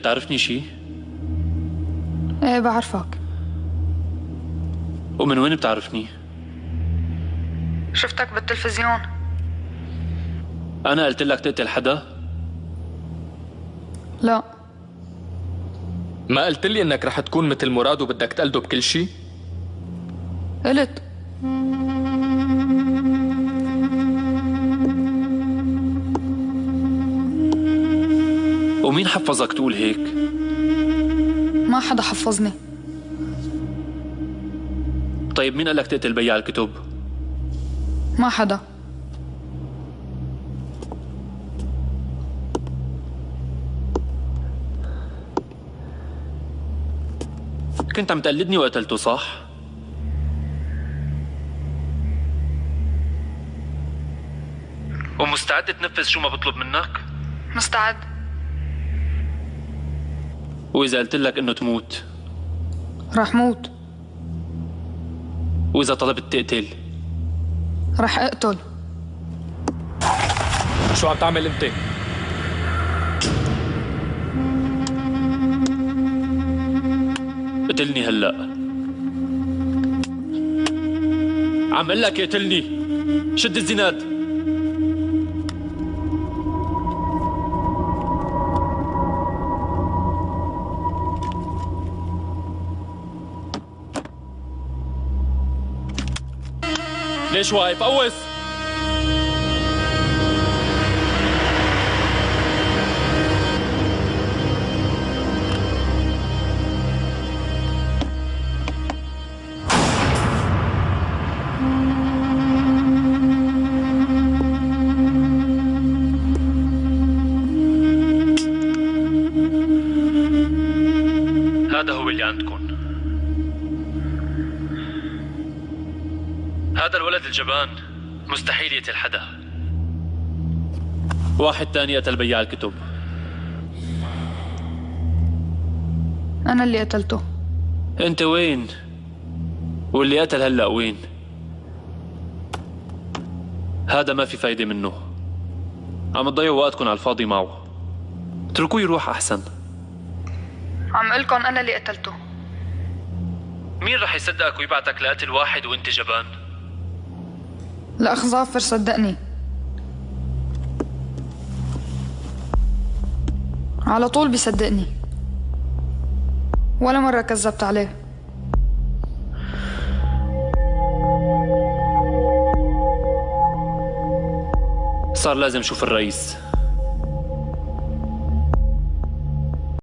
بتعرفني شي؟ ايه بعرفك. ومن وين بتعرفني؟ شفتك بالتلفزيون. أنا قلت لك تقتل حدا؟ لا. ما قلت لي انك رح تكون مثل مراد وبدك تقلده بكل شي؟ قلت. ومين حفظك تقول هيك؟ ما حدا حفظني. طيب مين قالك تقتل بياع الكتب؟ ما حدا. كنت عم تقلدني وقتلته صح؟ ومستعد تنفذ شو ما بطلب منك؟ مستعد. وإذا قلت لك إنه تموت؟ رح موت. وإذا طلبت تقتل؟ رح اقتل. شو عم تعمل انت؟ قتلني هلأ. عم قل لك اقتلني. شد الزناد. ليش واقف؟ قوس. هذا هو اللي عندكم. هذا الولد الجبان مستحيل يقتل حدا. واحد تاني قتل بياع الكتب. أنا اللي قتلته. أنت وين؟ واللي قتل هلأ وين؟ هذا ما في فايدة منه. عم تضيعوا وقتكم على الفاضي معه. اتركوه يروح أحسن. عم قلكن أنا اللي قتلته. مين رح يصدقك ويبعتك لقتل واحد وأنت جبان؟ الأخ ظافر صدقني. على طول بيصدقني. ولا مرة كذبت عليه. صار لازم شوف الرئيس.